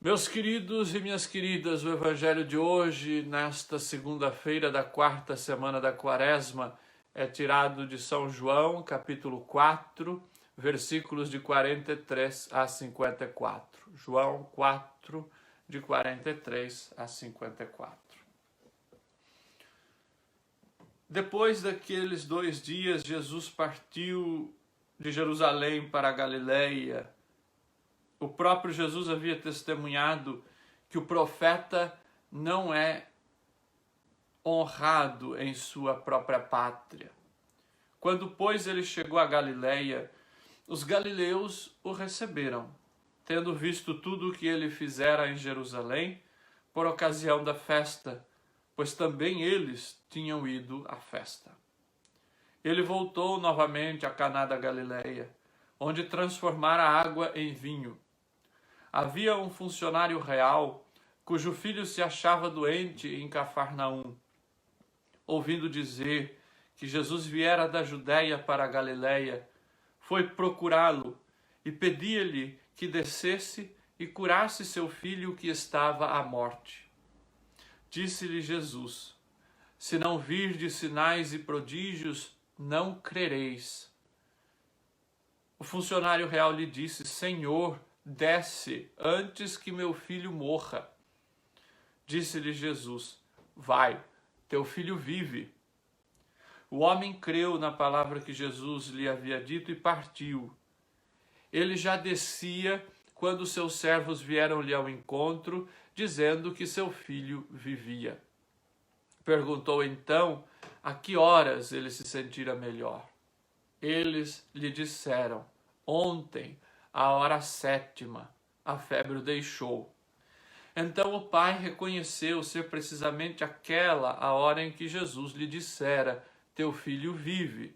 Meus queridos e minhas queridas, o Evangelho de hoje, nesta segunda-feira da quarta semana da Quaresma, é tirado de São João, capítulo 4, versículos de 43 a 54. João 4, de 43 a 54. Depois daqueles 2 dias, Jesus partiu de Jerusalém para a Galileia. O próprio Jesus havia testemunhado que o profeta não é honrado em sua própria pátria. Quando, pois, ele chegou a Galileia, os galileus o receberam, tendo visto tudo o que ele fizera em Jerusalém por ocasião da festa, pois também eles tinham ido à festa. Ele voltou novamente a Caná da Galileia, onde transformara a água em vinho. Havia um funcionário real, cujo filho se achava doente em Cafarnaum. Ouvindo dizer que Jesus viera da Judéia para a Galileia, foi procurá-lo e pedia-lhe que descesse e curasse seu filho que estava à morte. Disse-lhe Jesus: se não virdes sinais e prodígios, não crereis. O funcionário real lhe disse: Senhor, desce antes que meu filho morra. Disse-lhe Jesus: vai, teu filho vive. O homem creu na palavra que Jesus lhe havia dito e partiu. Ele já descia quando seus servos vieram-lhe ao encontro, dizendo que seu filho vivia. Perguntou então a que horas ele se sentira melhor. Eles lhe disseram: ontem, à hora 7ª, a febre o deixou. Então o pai reconheceu ser precisamente aquela a hora em que Jesus lhe dissera: teu filho vive,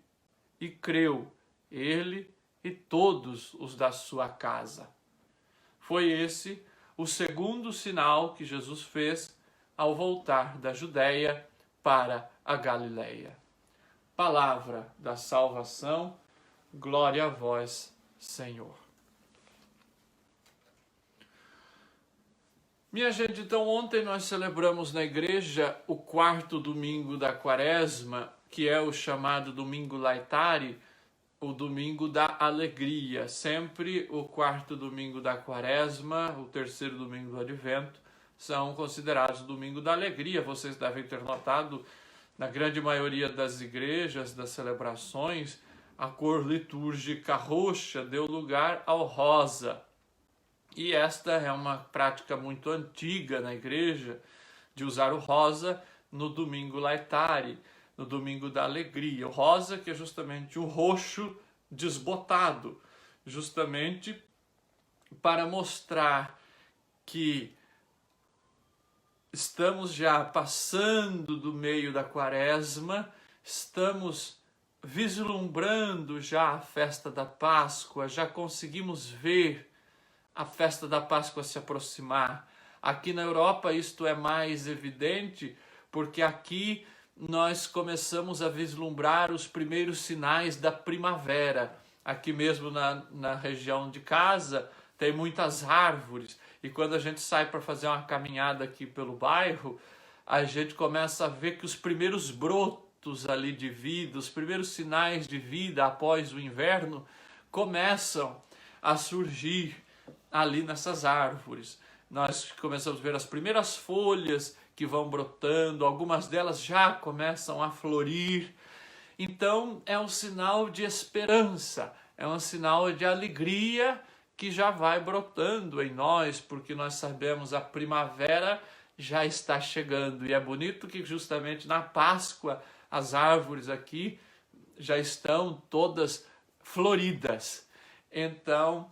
e creu, ele e todos os da sua casa. Foi esse o segundo sinal que Jesus fez ao voltar da Judéia para a Galileia. Palavra da salvação, glória a vós, Senhor. Minha gente, então ontem nós celebramos na igreja o 4º domingo da Quaresma, que é o chamado Domingo Laetare, o domingo da alegria. Sempre o 4º domingo da Quaresma, o 3º domingo do Advento, são considerados o domingo da alegria. Vocês devem ter notado, na grande maioria das igrejas, das celebrações, a cor litúrgica roxa deu lugar ao rosa. E esta é uma prática muito antiga na igreja, de usar o rosa no domingo Laetare, no domingo da alegria. O rosa, que é justamente o roxo desbotado, justamente para mostrar que estamos já passando do meio da Quaresma, estamos vislumbrando já a festa da Páscoa, já conseguimos ver a festa da Páscoa se aproximar. Aqui na Europa isto é mais evidente, porque aqui nós começamos a vislumbrar os primeiros sinais da primavera. Aqui mesmo na região de casa tem muitas árvores, e quando a gente sai para fazer uma caminhada aqui pelo bairro, a gente começa a ver que os primeiros brotos ali de vida, os primeiros sinais de vida após o inverno, começam a surgir ali nessas árvores. Nós começamos a ver as primeiras folhas que vão brotando, algumas delas já começam a florir. Então é um sinal de esperança, é um sinal de alegria que já vai brotando em nós, porque nós sabemos a primavera já está chegando. E é bonito que justamente na Páscoa as árvores aqui já estão todas floridas. Então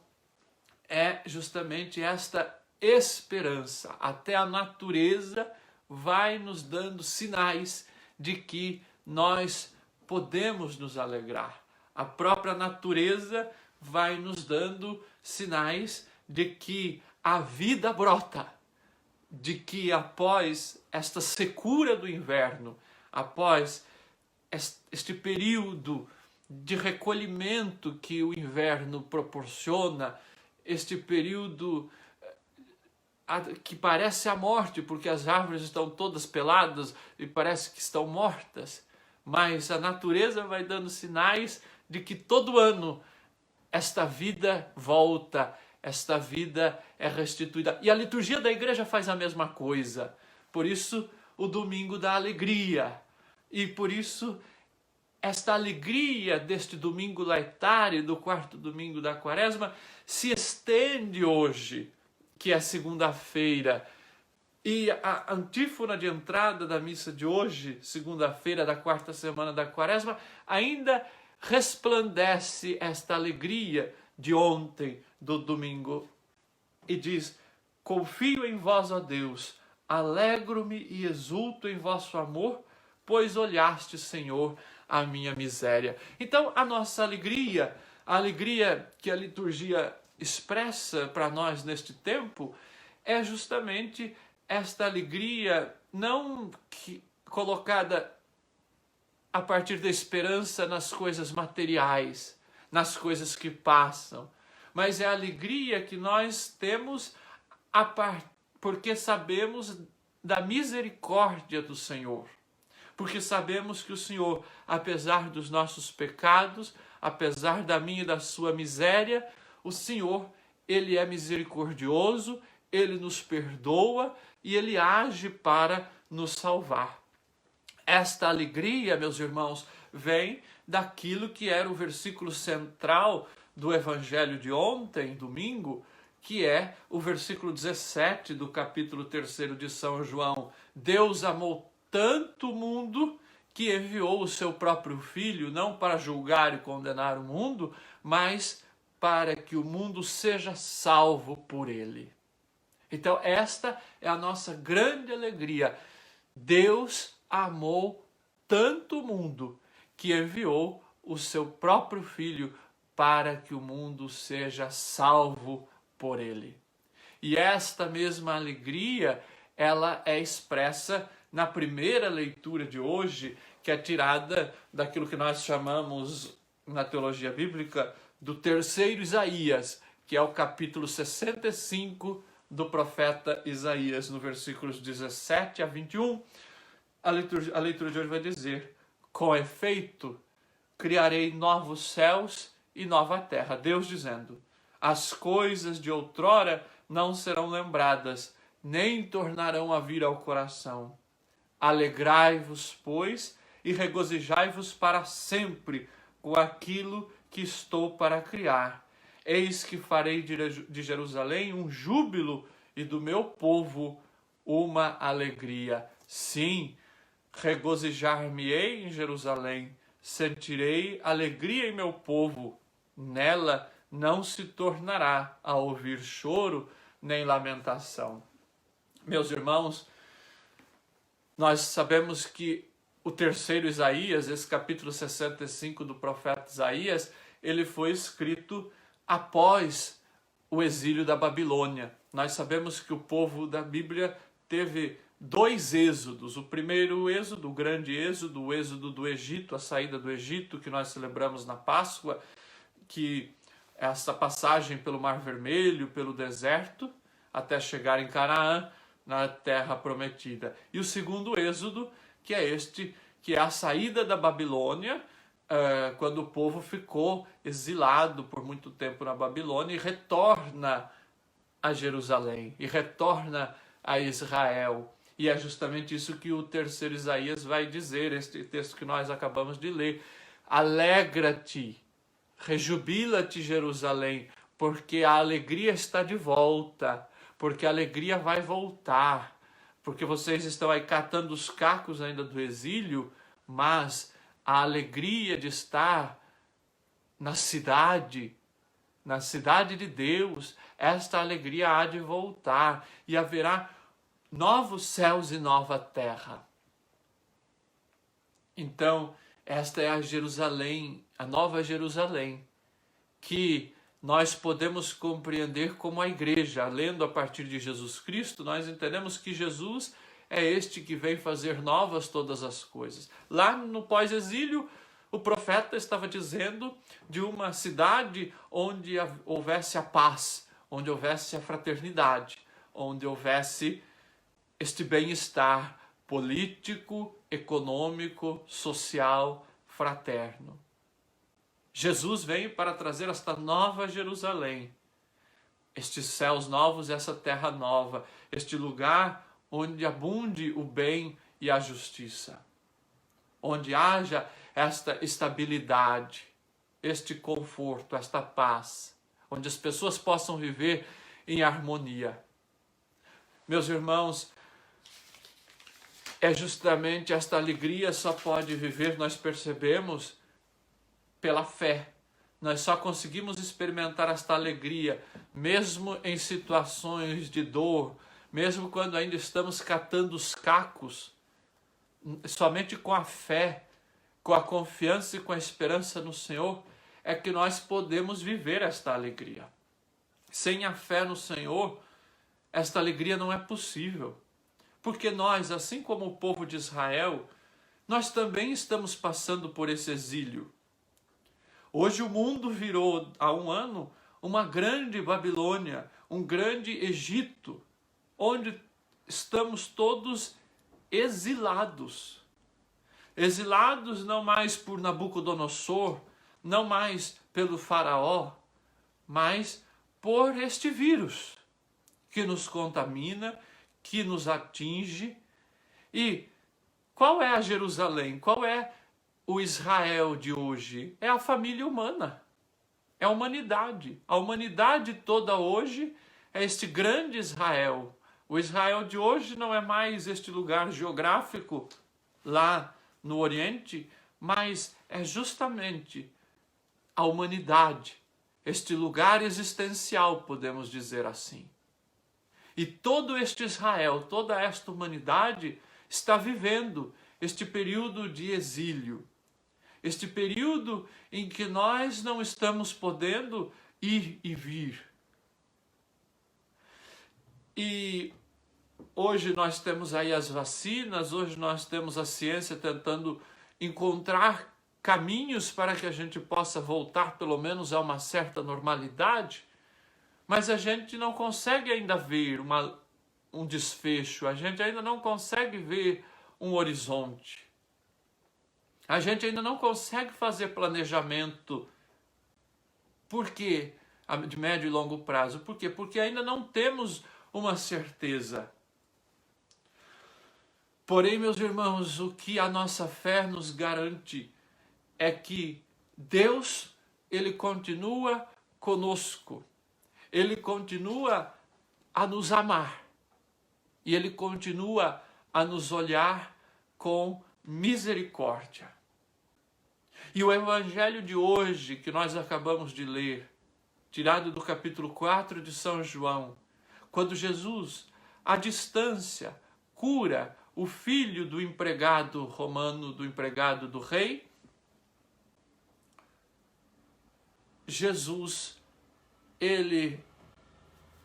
é justamente esta esperança. Até a natureza vai nos dando sinais de que nós podemos nos alegrar. A própria natureza vai nos dando sinais de que a vida brota, de que após esta secura do inverno, após este período de recolhimento que o inverno proporciona, este período que parece a morte, porque as árvores estão todas peladas e parece que estão mortas, mas a natureza vai dando sinais de que todo ano esta vida volta, esta vida é restituída. E a liturgia da igreja faz a mesma coisa. Por isso, o domingo da alegria. E por isso, esta alegria deste domingo laitário, do quarto domingo da quaresma, se estende hoje, que é segunda-feira. E a antífona de entrada da missa de hoje, segunda-feira da quarta semana da quaresma, ainda resplandece esta alegria de ontem, do domingo. E diz: confio em vós, ó Deus, alegro-me e exulto em vosso amor, pois olhaste, Senhor, a minha miséria. Então, a nossa alegria, a alegria que a liturgia expressa para nós neste tempo, é justamente esta alegria não colocada a partir da esperança nas coisas materiais, nas coisas que passam, mas é a alegria que nós temos porque sabemos da misericórdia do Senhor. Porque sabemos que o Senhor, apesar dos nossos pecados, apesar da minha e da sua miséria, o Senhor, Ele é misericordioso, Ele nos perdoa e Ele age para nos salvar. Esta alegria, meus irmãos, vem daquilo que era o versículo central do Evangelho de ontem, domingo, que é o versículo 17 do capítulo 3 de São João. Deus amou tanto o mundo que enviou o seu próprio Filho, não para julgar e condenar o mundo, mas para que o mundo seja salvo por ele. Então esta é a nossa grande alegria. Deus amou tanto o mundo que enviou o seu próprio Filho para que o mundo seja salvo por ele. E esta mesma alegria, ela é expressa na primeira leitura de hoje, que é tirada daquilo que nós chamamos na teologia bíblica do terceiro Isaías, que é o capítulo 65 do profeta Isaías, no versículos 17 a 21. A leitura de hoje vai dizer: com efeito, criarei novos céus e nova terra. Deus dizendo: as coisas de outrora não serão lembradas, nem tornarão a vir ao coração. Alegrai-vos, pois, e regozijai-vos para sempre com aquilo que estou para criar. Eis que farei de Jerusalém um júbilo e do meu povo uma alegria. Sim, regozijar-me-ei em Jerusalém, sentirei alegria em meu povo. Nela não se tornará a ouvir choro nem lamentação. Meus irmãos, nós sabemos que o terceiro Isaías, esse capítulo 65 do profeta Isaías, ele foi escrito após o exílio da Babilônia. Nós sabemos que o povo da Bíblia teve dois êxodos. O primeiro êxodo, o grande êxodo, o êxodo do Egito, a saída do Egito, que nós celebramos na Páscoa, que é essa passagem pelo Mar Vermelho, pelo deserto, até chegar em Canaã, na terra prometida. E o segundo êxodo, que é que é a saída da Babilônia, quando o povo ficou exilado por muito tempo na Babilônia e retorna a Jerusalém, e retorna a Israel. E é justamente isso que o terceiro Isaías vai dizer, este texto que nós acabamos de ler. Alegra-te, rejubila-te, Jerusalém, porque a alegria está de volta, porque a alegria vai voltar, porque vocês estão aí catando os cacos ainda do exílio, mas a alegria de estar na cidade de Deus, esta alegria há de voltar e haverá novos céus e nova terra. Então, esta é a Jerusalém, a nova Jerusalém, que nós podemos compreender como a igreja. Lendo a partir de Jesus Cristo, nós entendemos que Jesus é este que vem fazer novas todas as coisas. Lá no pós-exílio, o profeta estava dizendo de uma cidade onde houvesse a paz, onde houvesse a fraternidade, onde houvesse este bem-estar político, econômico, social, fraterno. Jesus veio para trazer esta nova Jerusalém, estes céus novos, essa terra nova, este lugar onde abunde o bem e a justiça, onde haja esta estabilidade, este conforto, esta paz, onde as pessoas possam viver em harmonia. Meus irmãos, é justamente esta alegria só pode viver, nós percebemos, pela fé. Nós só conseguimos experimentar esta alegria, mesmo em situações de dor, mesmo quando ainda estamos catando os cacos, somente com a fé, com a confiança e com a esperança no Senhor, é que nós podemos viver esta alegria. Sem a fé no Senhor, esta alegria não é possível. Porque nós, assim como o povo de Israel, nós também estamos passando por esse exílio. Hoje o mundo virou, há um ano, uma grande Babilônia, um grande Egito, onde estamos todos exilados. Exilados não mais por Nabucodonosor, não mais pelo faraó, mas por este vírus que nos contamina, que nos atinge. E qual é a Jerusalém? Qual é o Israel de hoje? É a família humana, é a humanidade. A humanidade toda hoje é este grande Israel. O Israel de hoje não é mais este lugar geográfico lá no Oriente, mas é justamente a humanidade, este lugar existencial, podemos dizer assim. E todo este Israel, toda esta humanidade está vivendo este período de exílio, este período em que nós não estamos podendo ir e vir. E hoje nós temos aí as vacinas, hoje nós temos a ciência tentando encontrar caminhos para que a gente possa voltar pelo menos a uma certa normalidade, mas a gente não consegue ainda ver um desfecho, a gente ainda não consegue ver um horizonte. A gente ainda não consegue fazer planejamento. Por quê? De médio e longo prazo. Por quê? Porque ainda não temos uma certeza. Porém, meus irmãos, o que a nossa fé nos garante é que Deus, Ele continua conosco. Ele continua a nos amar. E Ele continua a nos olhar com misericórdia. E o evangelho de hoje, que nós acabamos de ler, tirado do capítulo 4 de São João, quando Jesus, à distância, cura o filho do empregado romano, do empregado do rei, Jesus, ele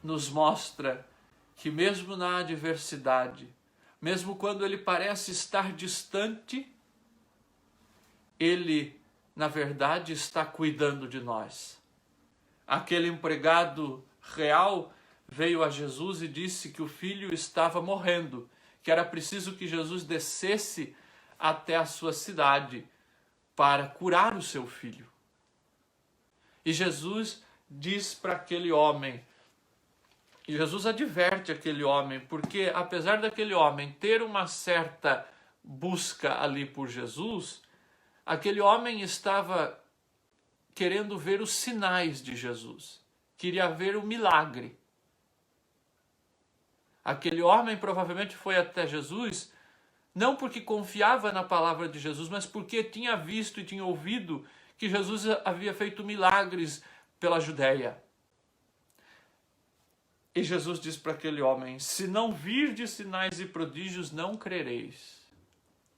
nos mostra que mesmo na adversidade, mesmo quando ele parece estar distante, ele, na verdade, está cuidando de nós. Aquele empregado real veio a Jesus e disse que o filho estava morrendo, que era preciso que Jesus descesse até a sua cidade para curar o seu filho. E Jesus diz para aquele homem, e Jesus adverte aquele homem, porque apesar daquele homem ter uma certa busca ali por Jesus, aquele homem estava querendo ver os sinais de Jesus, queria ver o milagre. Aquele homem provavelmente foi até Jesus, não porque confiava na palavra de Jesus, mas porque tinha visto e tinha ouvido que Jesus havia feito milagres pela Judéia. E Jesus diz para aquele homem, se não virdes sinais e prodígios, não crereis.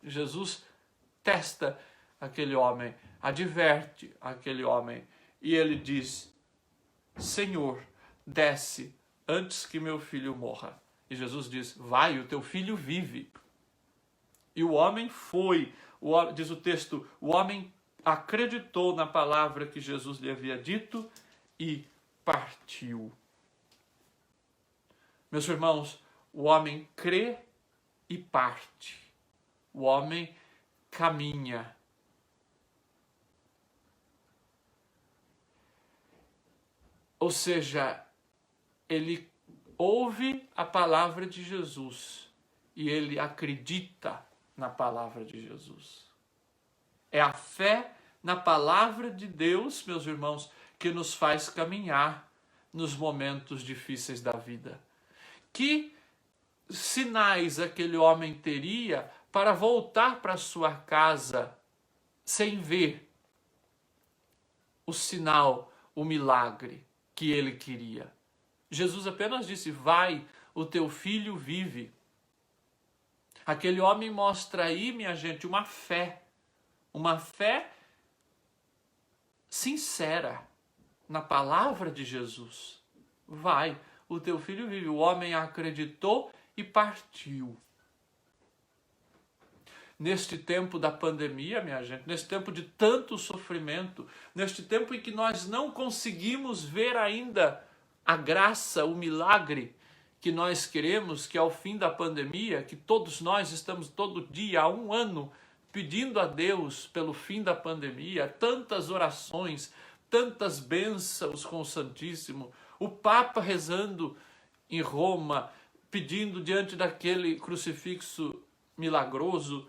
Jesus testa aquele homem, adverte aquele homem, e ele diz, Senhor, desce antes que meu filho morra. E Jesus diz, vai, o teu filho vive. E o homem foi, diz o texto, o homem acreditou na palavra que Jesus lhe havia dito e partiu. Meus irmãos, o homem crê e parte. O homem caminha. Ou seja, ele ouve a palavra de Jesus e ele acredita na palavra de Jesus. É a fé na palavra de Deus, meus irmãos, que nos faz caminhar nos momentos difíceis da vida. Que sinais aquele homem teria para voltar para sua casa sem ver o sinal, o milagre que ele queria? Jesus apenas disse: vai, o teu filho vive. Aquele homem mostra aí, minha gente, uma fé sincera na palavra de Jesus. Vai, o teu filho vive. O homem acreditou e partiu. Neste tempo da pandemia, minha gente, neste tempo de tanto sofrimento, neste tempo em que nós não conseguimos ver ainda a graça, o milagre que nós queremos, que é o fim da pandemia, que todos nós estamos todo dia, há um ano, pedindo a Deus pelo fim da pandemia, tantas orações, tantas bênçãos com o Santíssimo, o Papa rezando em Roma, pedindo diante daquele crucifixo milagroso,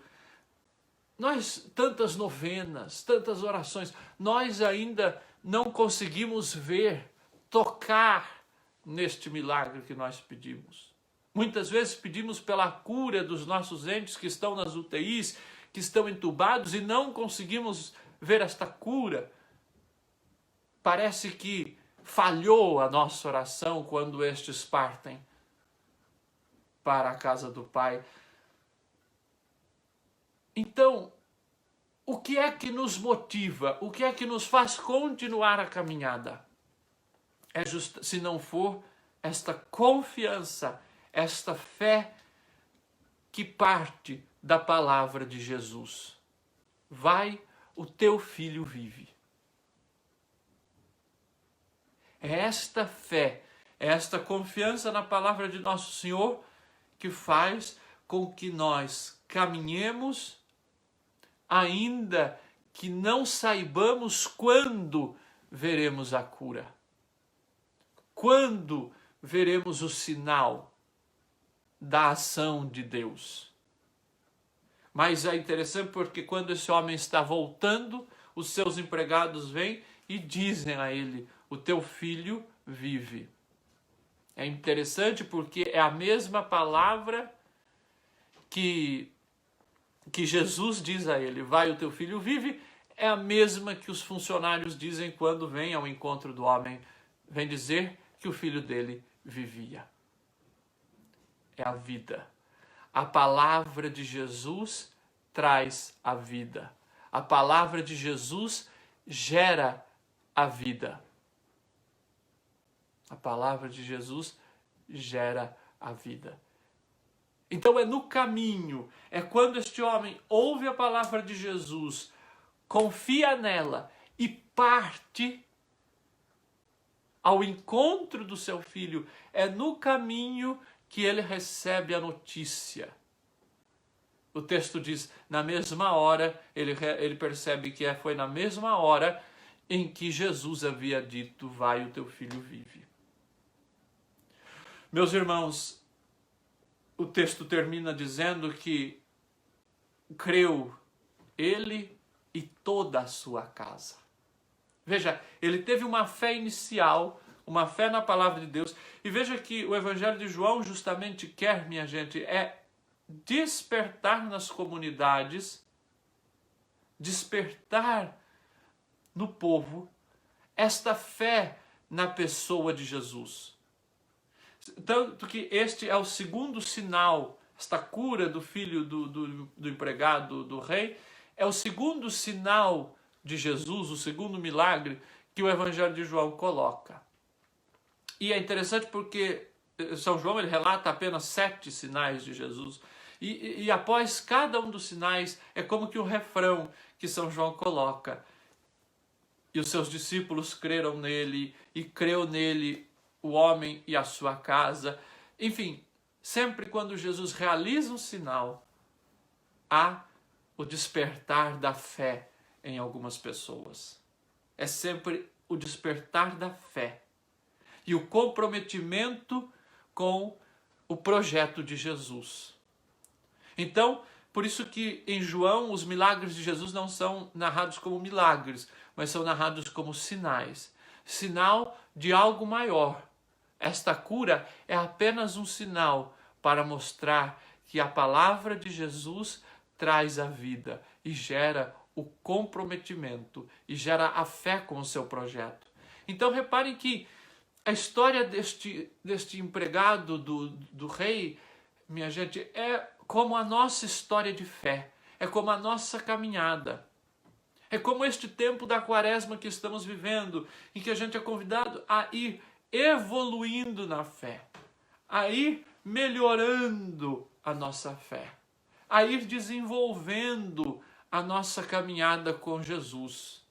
nós, tantas novenas, tantas orações, nós ainda não conseguimos ver, tocar neste milagre que nós pedimos. Muitas vezes pedimos pela cura dos nossos entes que estão nas UTIs, que estão entubados, e não conseguimos ver esta cura. Parece que falhou a nossa oração quando estes partem para a casa do Pai. Então, o que é que nos motiva? O que é que nos faz continuar a caminhada? Se não for esta confiança, esta fé que parte da palavra de Jesus. Vai, o teu filho vive. É esta fé, é esta confiança na palavra de nosso Senhor que faz com que nós caminhemos, ainda que não saibamos quando veremos a cura. Quando veremos o sinal da ação de Deus? Mas é interessante porque quando esse homem está voltando, os seus empregados vêm e dizem a ele: o teu filho vive. É interessante porque é a mesma palavra que Jesus diz a ele: vai, o teu filho vive, é a mesma que os funcionários dizem quando vêm ao encontro do homem, vem dizer que o filho dele vivia. É a vida. A palavra de Jesus traz a vida. A palavra de Jesus gera a vida. A palavra de Jesus gera a vida. Então é no caminho, é quando este homem ouve a palavra de Jesus, confia nela e parte ao encontro do seu filho, é no caminho que ele recebe a notícia. O texto diz, na mesma hora, ele percebe que foi na mesma hora em que Jesus havia dito: vai, o teu filho vive. Meus irmãos, o texto termina dizendo que creu ele e toda a sua casa. Veja, ele teve uma fé inicial, uma fé na palavra de Deus. E veja que o Evangelho de João justamente quer, minha gente, é despertar nas comunidades, despertar no povo esta fé na pessoa de Jesus. Tanto que este é o segundo sinal, esta cura do filho do empregado do rei, é o segundo sinal de Jesus, o segundo milagre que o Evangelho de João coloca. E é interessante porque São João ele relata apenas 7 sinais de Jesus. E após cada um dos sinais, é como que o refrão que São João coloca. E os seus discípulos creram nele, e creu nele o homem e a sua casa. Enfim, sempre quando Jesus realiza um sinal, há o despertar da fé em algumas pessoas. É sempre o despertar da fé e o comprometimento com o projeto de Jesus. Então, por isso que em João os milagres de Jesus não são narrados como milagres, mas são narrados como sinais. Sinal de algo maior. Esta cura é apenas um sinal para mostrar que a palavra de Jesus traz a vida e gera o comprometimento e gera a fé com o seu projeto. Então reparem que a história deste empregado do rei, minha gente, é como a nossa história de fé, é como a nossa caminhada. É como este tempo da quaresma que estamos vivendo, em que a gente é convidado a ir evoluindo na fé, a ir melhorando a nossa fé, a ir desenvolvendo a nossa caminhada com Jesus.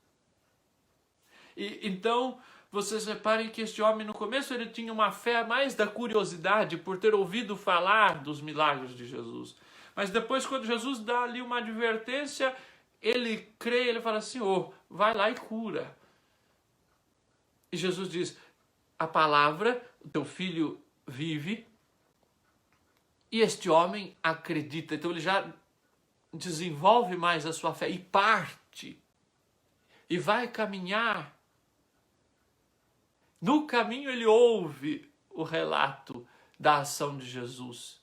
E então, vocês reparem que este homem no começo ele tinha uma fé mais da curiosidade por ter ouvido falar dos milagres de Jesus. Mas depois, quando Jesus dá ali uma advertência, ele crê, ele fala assim, vai lá e cura. E Jesus diz, a palavra, o teu filho vive, e este homem acredita. Então ele já desenvolve mais a sua fé e parte, e vai caminhar. No caminho ele ouve o relato da ação de Jesus.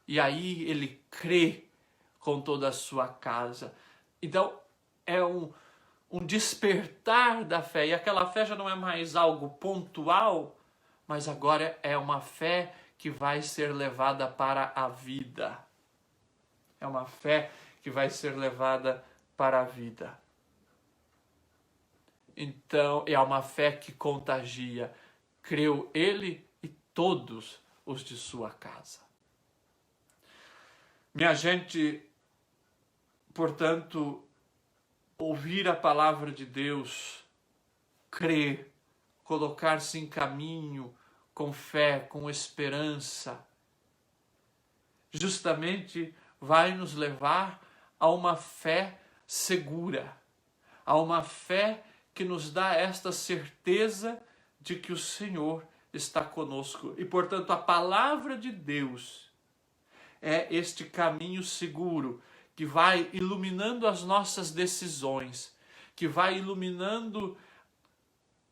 E aí ele crê com toda a sua casa. Então é um despertar da fé. E aquela fé já não é mais algo pontual, mas agora é uma fé que vai ser levada para a vida. É uma fé que vai ser levada para a vida. Então, é uma fé que contagia. Creu ele e todos os de sua casa. Minha gente, portanto, ouvir a palavra de Deus, crer, colocar-se em caminho com fé, com esperança, justamente vai nos levar a uma fé segura, a uma fé que nos dá esta certeza de que o Senhor está conosco. E, portanto, a palavra de Deus é este caminho seguro que vai iluminando as nossas decisões, que vai iluminando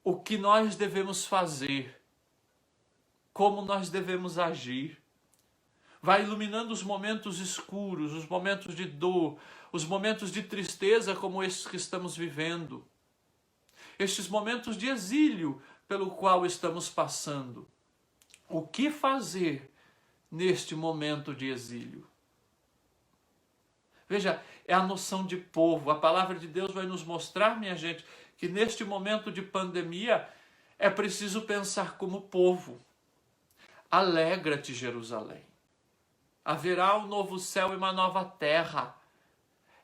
o que nós devemos fazer, como nós devemos agir. Vai iluminando os momentos escuros, os momentos de dor, os momentos de tristeza como estes que estamos vivendo. Estes momentos de exílio pelo qual estamos passando. O que fazer neste momento de exílio? Veja, é a noção de povo. A palavra de Deus vai nos mostrar, minha gente, que neste momento de pandemia é preciso pensar como povo. Alegra-te, Jerusalém. Haverá um novo céu e uma nova terra.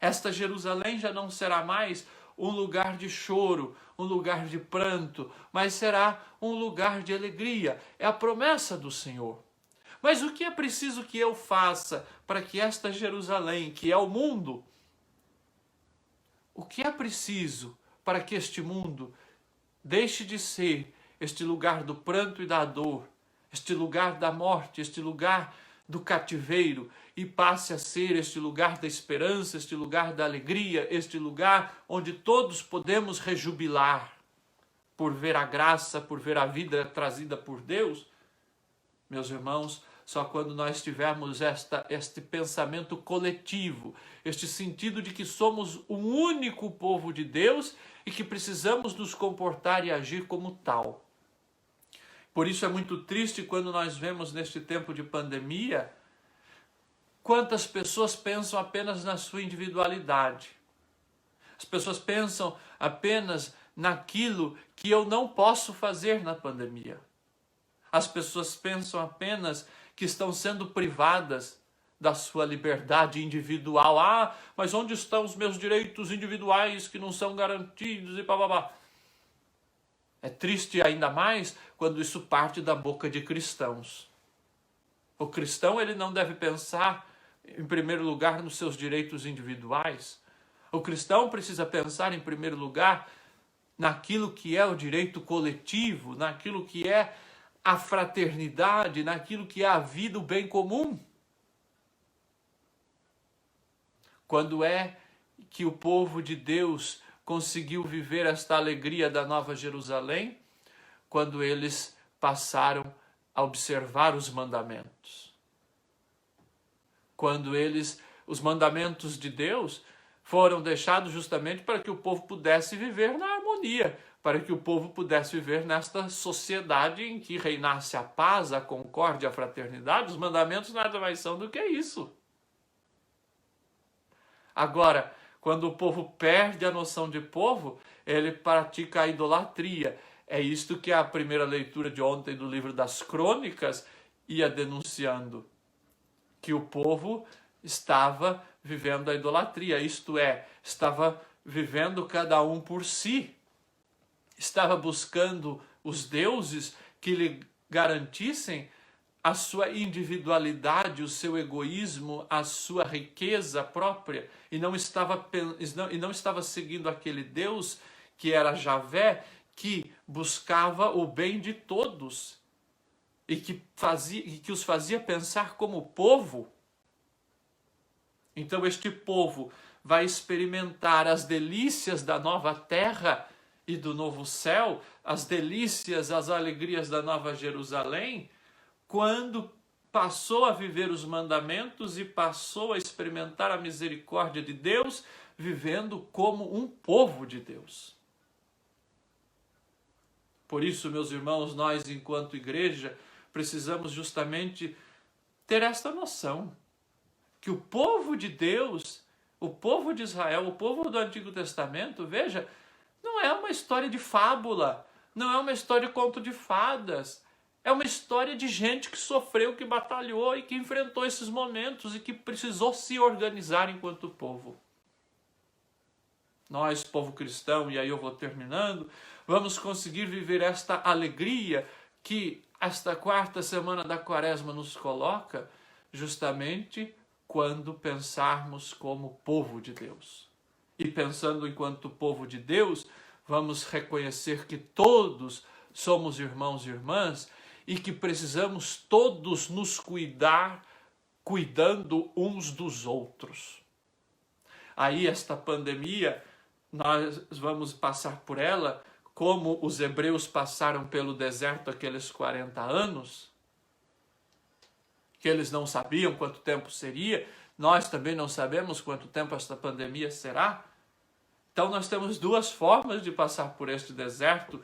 Esta Jerusalém já não será mais um lugar de choro, um lugar de pranto, mas será um lugar de alegria. É a promessa do Senhor. Mas o que é preciso que eu faça para que esta Jerusalém, que é o mundo, o que é preciso para que este mundo deixe de ser este lugar do pranto e da dor, este lugar da morte, este lugar do cativeiro, e passe a ser este lugar da esperança, este lugar da alegria, este lugar onde todos podemos rejubilar por ver a graça, por ver a vida trazida por Deus? Meus irmãos, só quando nós tivermos este pensamento coletivo, este sentido de que somos o único povo de Deus e que precisamos nos comportar e agir como tal. Por isso é muito triste quando nós vemos neste tempo de pandemia quantas pessoas pensam apenas na sua individualidade. As pessoas pensam apenas naquilo que eu não posso fazer na pandemia. As pessoas pensam apenas que estão sendo privadas da sua liberdade individual. Ah, mas onde estão os meus direitos individuais que não são garantidos e bababá? É triste ainda mais quando isso parte da boca de cristãos. O cristão, ele não deve pensar, em primeiro lugar, nos seus direitos individuais. O cristão precisa pensar, em primeiro lugar, naquilo que é o direito coletivo, naquilo que é a fraternidade, naquilo que é a vida, o bem comum. Quando é que o povo de Deus conseguiu viver esta alegria da Nova Jerusalém? Quando eles passaram a observar os mandamentos. Quando os mandamentos de Deus foram deixados justamente para que o povo pudesse viver na harmonia, para que o povo pudesse viver nesta sociedade em que reinasse a paz, a concórdia, a fraternidade. Os mandamentos nada mais são do que isso. Agora, quando o povo perde a noção de povo, ele pratica a idolatria. É isto que a primeira leitura de ontem do livro das Crônicas ia denunciando, que o povo estava vivendo a idolatria, isto é, estava vivendo cada um por si, estava buscando os deuses que lhe garantissem a sua individualidade, o seu egoísmo, a sua riqueza própria, e não estava seguindo aquele Deus que era Javé, que buscava o bem de todos e que os fazia pensar como povo. Então este povo vai experimentar as delícias da nova terra e do novo céu, as delícias, as alegrias da Nova Jerusalém, quando passou a viver os mandamentos e passou a experimentar a misericórdia de Deus, vivendo como um povo de Deus. Por isso, meus irmãos, nós, enquanto igreja, precisamos justamente ter esta noção, que o povo de Deus, o povo de Israel, o povo do Antigo Testamento, veja, não é uma história de fábula, não é uma história de conto de fadas, é uma história de gente que sofreu, que batalhou e que enfrentou esses momentos e que precisou se organizar enquanto povo. Nós, povo cristão, e aí eu vou terminando, vamos conseguir viver esta alegria que esta quarta semana da Quaresma nos coloca, justamente quando pensarmos como povo de Deus. E pensando enquanto povo de Deus, vamos reconhecer que todos somos irmãos e irmãs e que precisamos todos nos cuidar, cuidando uns dos outros. Aí esta pandemia, nós vamos passar por ela como os hebreus passaram pelo deserto aqueles 40 anos, que eles não sabiam quanto tempo seria, nós também não sabemos quanto tempo esta pandemia será. Então nós temos duas formas de passar por este deserto.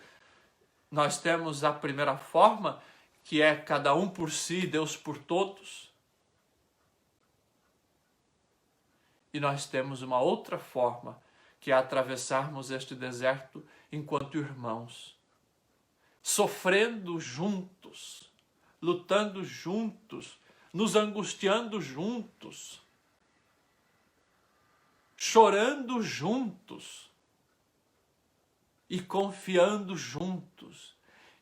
Nós temos a primeira forma, que é cada um por si, Deus por todos. E nós temos uma outra forma, que é atravessarmos este deserto enquanto irmãos, sofrendo juntos, lutando juntos, nos angustiando juntos, chorando juntos e confiando juntos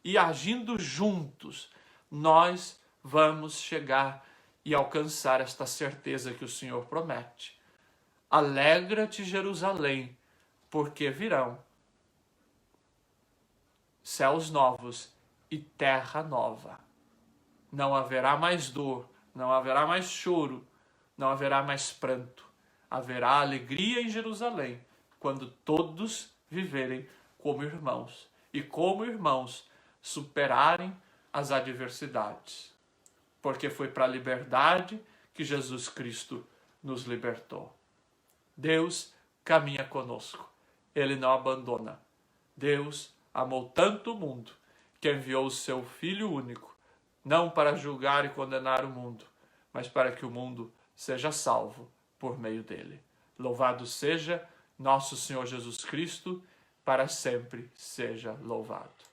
e agindo juntos, nós vamos chegar e alcançar esta certeza que o Senhor promete. Alegra-te, Jerusalém, porque virão céus novos e terra nova. Não haverá mais dor, não haverá mais choro, não haverá mais pranto. Haverá alegria em Jerusalém, quando todos viverem como irmãos. E como irmãos, superarem as adversidades. Porque foi para a liberdade que Jesus Cristo nos libertou. Deus caminha conosco. Ele não abandona. Deus amou tanto o mundo que enviou o seu Filho único, não para julgar e condenar o mundo, mas para que o mundo seja salvo por meio dele. Louvado seja nosso Senhor Jesus Cristo, para sempre seja louvado.